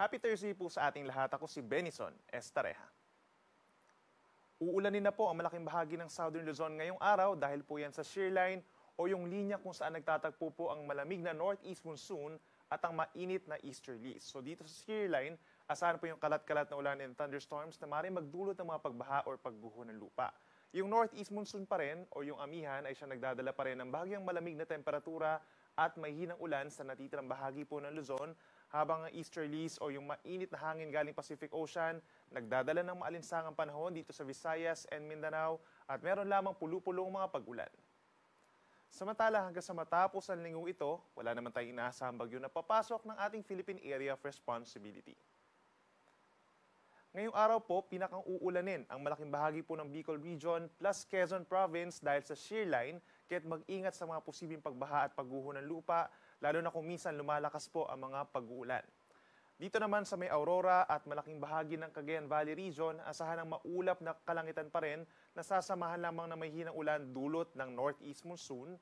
Happy Thursday po sa ating lahat. Ako si Benison Estareja. Uulanin na po ang malaking bahagi ng Southern Luzon ngayong araw dahil po yan sa shear line o yung linya kung saan nagtatagpo po ang malamig na northeast monsoon at ang mainit na easterlies. So dito sa shear line, asahan po yung kalat-kalat na ulan and thunderstorms na maaaring magdulot ng mga pagbaha o pagguho ng lupa. Yung northeast monsoon pa rin o yung amihan ay siya nagdadala pa rin ng bahagyang malamig na temperatura at may hinang ulan sa natitirang bahagi po ng Luzon, habang ang easterlies o yung mainit na hangin galing Pacific Ocean nagdadala ng maalinsangang panahon dito sa Visayas and Mindanao at meron lamang pulu-pulong mga pag-ulan. Samantala hanggang sa matapos ang linggong ito, wala naman tayong inaasahang bagyo na papasok ng ating Philippine Area of Responsibility. Ngayong araw po, pinakang uulanin ang malaking bahagi po ng Bicol Region plus Quezon Province dahil sa shear line, kaya't mag-ingat sa mga posibleng pagbaha at pagguho ng lupa, lalo na kung minsan lumalakas po ang mga pag-uulan. Dito naman sa may Aurora at malaking bahagi ng Cagayan Valley Region, asahan ng maulap na kalangitan pa rin na sasamahan lamang na may hinang ulan dulot ng northeast monsoon.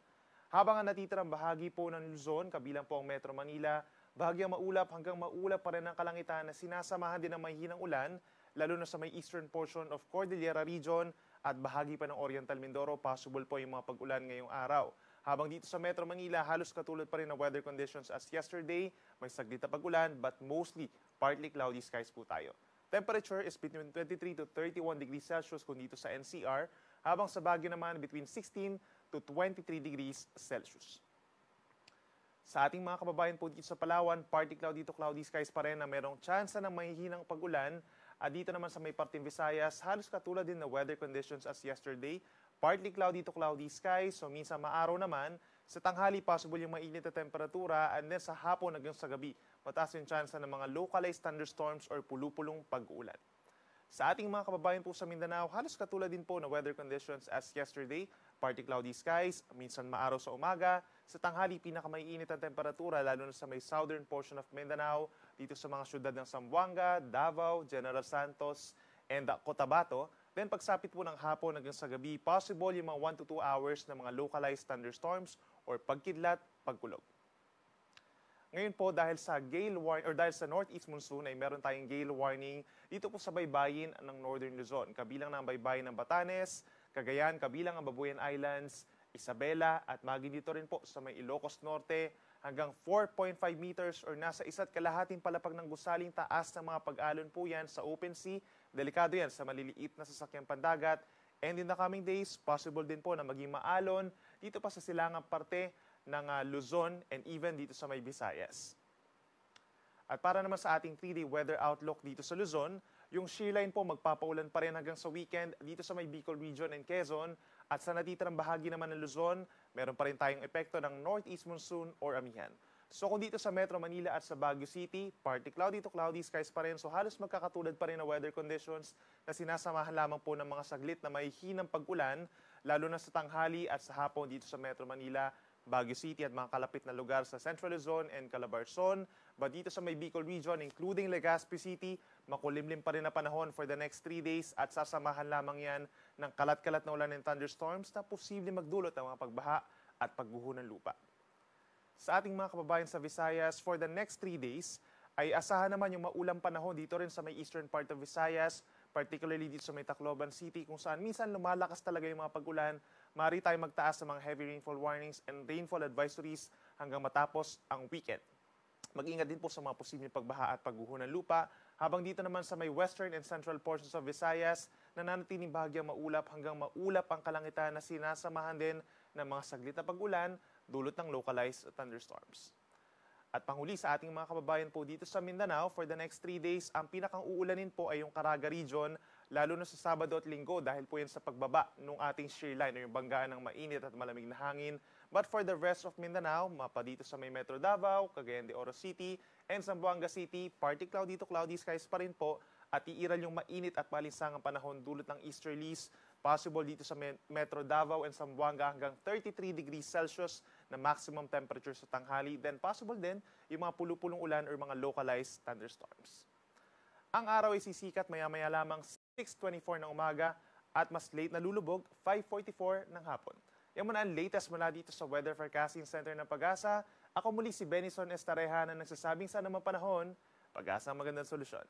Habang ang natitirang bahagi po ng Luzon, kabilang po ang Metro Manila, bahagyang maulap hanggang maulap pa rin ang kalangitan na sinasamahan din ng may hinang ulan, lalo na sa may eastern portion of Cordillera Region at bahagi pa ng Oriental Mindoro, possible po yung mga pag-ulan ngayong araw. Habang dito sa Metro Manila, halos katulad pa rin ng weather conditions as yesterday, may saglit na pag-ulan but mostly partly cloudy skies po tayo. Temperature is between 23 to 31 degrees Celsius kung dito sa NCR, habang sa Baguio naman between 16 to 23 degrees Celsius. Sa ating mga kababayan po dito sa Palawan, partly cloudy to cloudy skies pa rin na merong tsansa ng mahihinang pag-ulan. At dito naman sa may parteng Visayas, halos katulad din na weather conditions as yesterday, partly cloudy to cloudy skies, so minsan maaraw naman. Sa tanghali, possible yung mainit na temperatura, and then sa hapon hanggang sa gabi, mataas yung tsansa ng mga localized thunderstorms or pulu-pulong pag-uulan. Sa ating mga kababayan po sa Mindanao, halos katulad din po na weather conditions as yesterday, partly cloudy skies, minsan maaraw sa umaga. Sa tanghali, pinakamainit ang temperatura, lalo na sa may southern portion of Mindanao, dito sa mga syudad ng Zamboanga, Davao, General Santos, and Cotabato. Then pagsapit po ng hapon hanggang sa gabi, possible yung mga 1 to 2 hours na mga localized thunderstorms or pagkidlat, pagkulog. Ngayon po dahil sa gale warning or dahil sa northeast monsoon ay meron tayong gale warning dito po sa baybayin ng Northern Luzon. Kabilang ng baybayin ng Batanes, Cagayan, kabilang ang Babuyan Islands, Isabela at maging dito rin po sa may Ilocos Norte hanggang 4.5 meters or nasa 1.5 palapag ng gusaling taas ng mga pag-alon po yan sa open sea. Delikado yan sa maliliit na sasakyang pandagat. And in the coming days, possible din po na maging maalon dito pa sa silangang parte ng Luzon and even dito sa may Visayas. At para naman sa ating 3-day weather outlook dito sa Luzon, yung shear line po magpapaulan pa rin hanggang sa weekend dito sa may Bicol Region and Quezon. At sa natitirang bahagi naman ng Luzon, meron pa rin tayong epekto ng northeast monsoon or amihan. So kung dito sa Metro Manila at sa Baguio City, partly cloudy to cloudy skies pa rin. So halos magkakatulad pa rin na weather conditions na sinasamahan lamang po ng mga saglit na may hinang pag-ulan, lalo na sa tanghali at sa hapon dito sa Metro Manila, Baguio City at mga kalapit na lugar sa Central Luzon and Calabarzon. But dito sa may Bicol Region, including Legazpi City, makulimlim pa rin na panahon for the next 3 days at sasamahan lamang yan ng kalat-kalat na ulan and thunderstorms na posibleng magdulot ng mga pagbaha at pagguho ng lupa. Sa ating mga kababayan sa Visayas, for the next 3 days, ay asahan naman yung maulang panahon dito rin sa may eastern part of Visayas, particularly dito sa may Tacloban City, kung saan minsan lumalakas talaga yung mga pag-ulan. Maaari tayong magtaas sa mga heavy rainfall warnings and rainfall advisories hanggang matapos ang weekend. Mag-ingat din po sa mga posibleng pagbaha at pagguho ng lupa, habang dito naman sa may western and central portions of Visayas, nananatiling bahagyang maulap hanggang maulap ang kalangitan na sinasamahan din ng mga saglit na pag-ulan dulot ng localized thunderstorms. At panghuli sa ating mga kababayan po dito sa Mindanao, for the next 3 days, ang pinakang uulanin po ay yung Caraga Region, lalo na sa Sabado at Linggo dahil po yan sa pagbaba ng ating shear line o yung banggaan ng mainit at malamig na hangin. But for the rest of Mindanao, mapa dito sa may Metro Davao, Cagayan de Oro City, and Zamboanga City, partly cloudy to cloudy skies pa rin po at iiral yung mainit at malinsangang panahon dulot ng easterlies. Possible dito sa Metro Davao and Zamboanga hanggang 33 degrees Celsius na maximum temperature sa tanghali. Then possible din yung mga pulu-pulong ulan or mga localized thunderstorms. Ang araw ay sisikat maya-maya lamang 6:24 ng umaga at mas late na lulubog 5:44 ng hapon. Yan muna ang latest mula dito sa Weather Forecasting Center ng Pag-asa. Ako muli si Benison Estareja na nagsasabing sa anumang panahon, Pag-asa ang magandang solusyon.